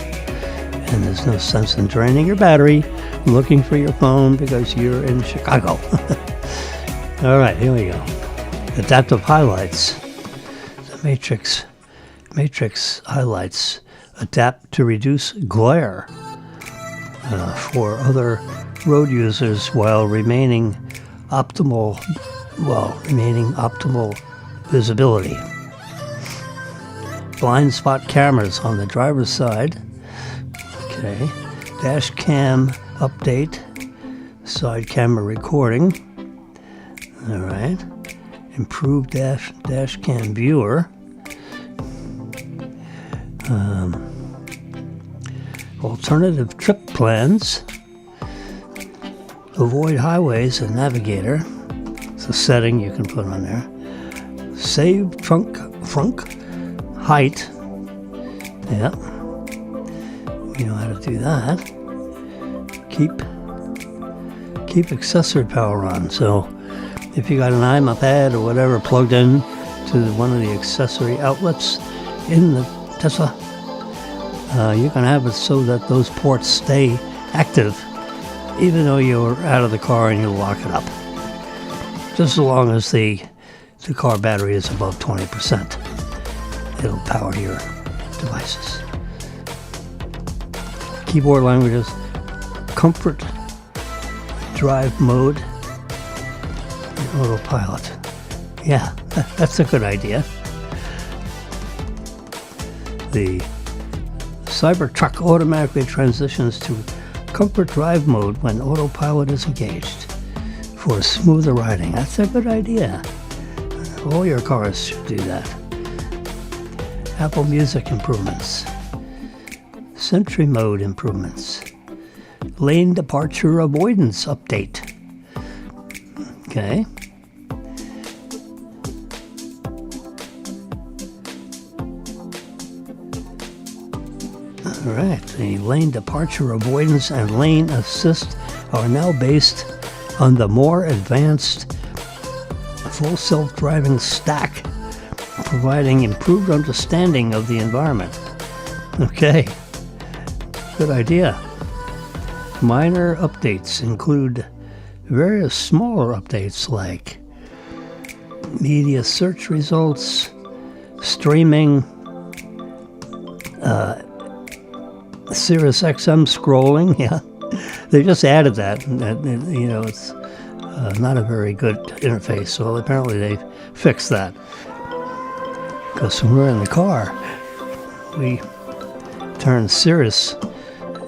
and there's no sense in draining your battery looking for your phone because you're in Chicago. All right, here we go. Adaptive highlights. The matrix highlights adapt to reduce glare for other road users while remaining optimal visibility. Blind spot cameras on the driver's side. Okay. Dash cam update. Side camera recording. All right. Improved dash cam viewer. Alternative trip plans. Avoid highways and navigator. It's a setting you can put on there. Save trunk height. Yeah. You know how to do that. Keep accessory power on. So if you got an iPad or whatever plugged in to one of the accessory outlets in the Tesla, you can have it so that those ports stay active even though you're out of the car and you lock it up. Just as long as the car battery is above 20%, it'll power your devices. Keyboard languages: Comfort, Drive Mode, and Autopilot. Yeah, that's a good idea. The Cybertruck automatically transitions to Comfort Drive Mode when Autopilot is engaged for smoother riding. That's a good idea. All your cars should do that. Apple Music improvements. Sentry Mode improvements. Lane Departure Avoidance update. Okay. All right. The lane departure avoidance and lane assist are now based on the more advanced full self-driving stack, providing improved understanding of the environment. Okay. Good idea. Minor updates include various smaller updates like media search results, streaming, Sirius XM scrolling. Yeah, they just added that. You know, it's not a very good interface, so apparently they fixed that. Because when we're in the car, we turn Sirius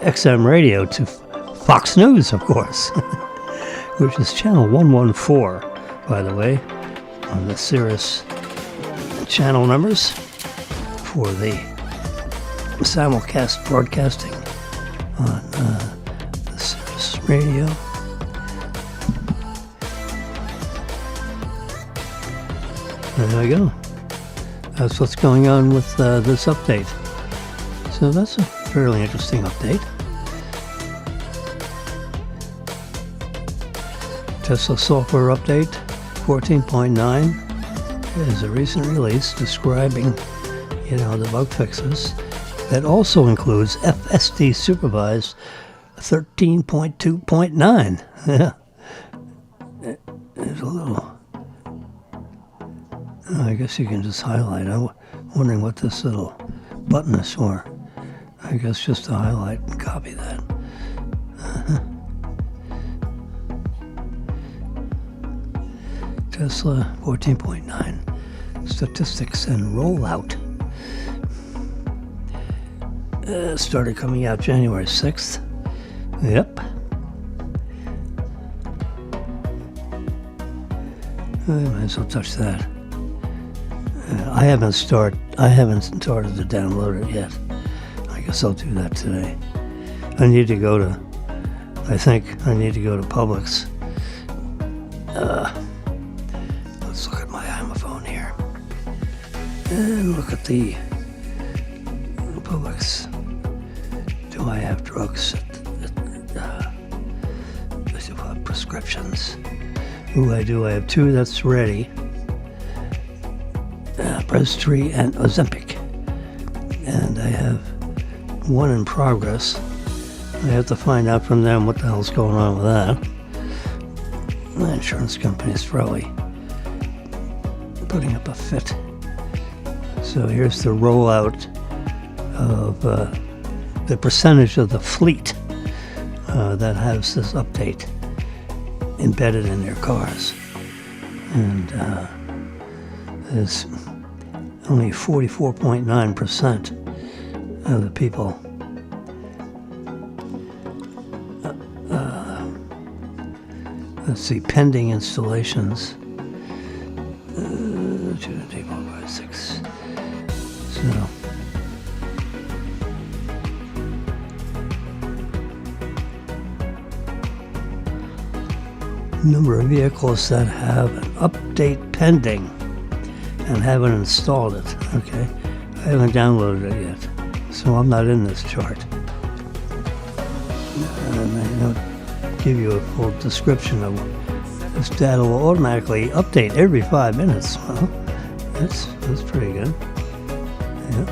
XM radio to Fox News, of course, which is channel 114, by the way, on the Sirius channel numbers for the Simulcast broadcasting on the Sirius radio. There we go. That's what's going on with this update. So that's a fairly interesting update. Tesla software update 14.9 is a recent release describing, the bug fixes. That also includes FSD supervised 13.2.9. Yeah. There's a little. I guess you can just highlight. I'm wondering what this little button is for. I guess just to highlight and copy that. Tesla 14.9 statistics and rollout. Started coming out January 6th. Yep. I might as well touch that. I haven't started to download it yet. I guess I'll do that today. I think I need to go to Publix. Let's look at my iPhone here. And look at the Publix. Do I have drugs? Prescriptions. Ooh, I do. I have 2 that's ready. Prestry and Ozempic. And I have 1 in progress. I have to find out from them what the hell's going on with that. My insurance company is probably putting up a fit. So here's the rollout of the percentage of the fleet that has this update embedded in their cars. And there's only 44.9% of the people let's see, pending installations. 6. So number of vehicles that have an update pending and haven't installed it. Okay, I haven't downloaded it yet, so I'm not in this chart. and they don't give you a full description of this data will automatically update every 5 minutes. Well, that's pretty good. Yeah.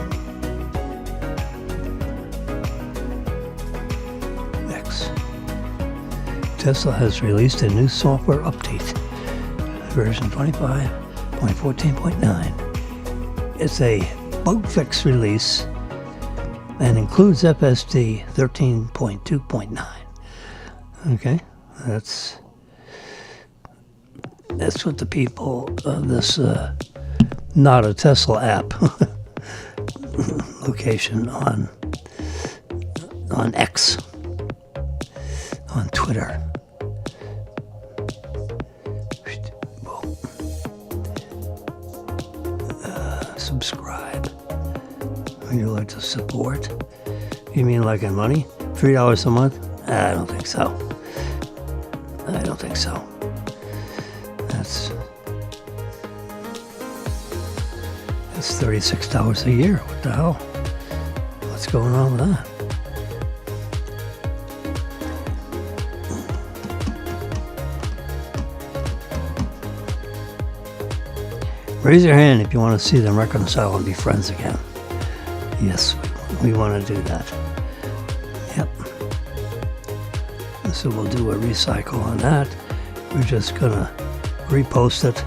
X. Tesla has released a new software update, version 25.14.9. It's a bug fix release and includes FSD 13.2.9. Okay, that's what the people of this Not a Tesla app location on X, on Twitter. Subscribe. Would you like to support? You mean like in money? $3 a month? I don't think so. That's $36 a year. What the hell? What's going on with that? Raise your hand if you want to see them reconcile and be friends again. Yes, we want to do that. Yep. So we'll do a recycle on that. We're just going to repost it.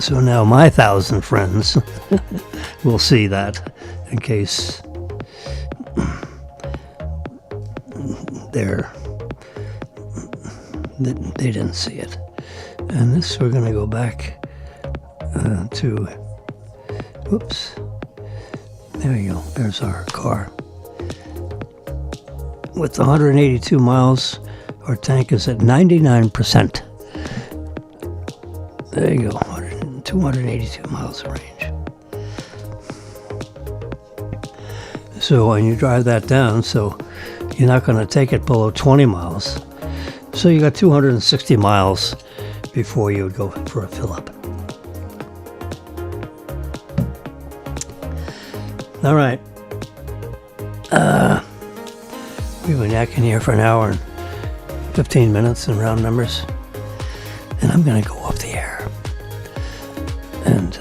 So now my 1,000 friends will see that in case they didn't see it. And this, we're going to go back to, whoops, there you go, there's our car. With 182 miles, our tank is at 99%. There you go, 282 miles of range. So when you drive that down, so you're not going to take it below 20 miles. So you got 260 miles before you would go for a fill-up. All right. We've been yakking here for an hour and 15 minutes in round numbers. And I'm going to go off the air and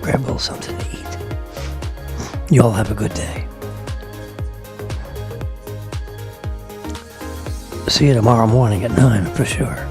grab a little something to eat. You all have a good day. See you tomorrow morning at 9 for sure.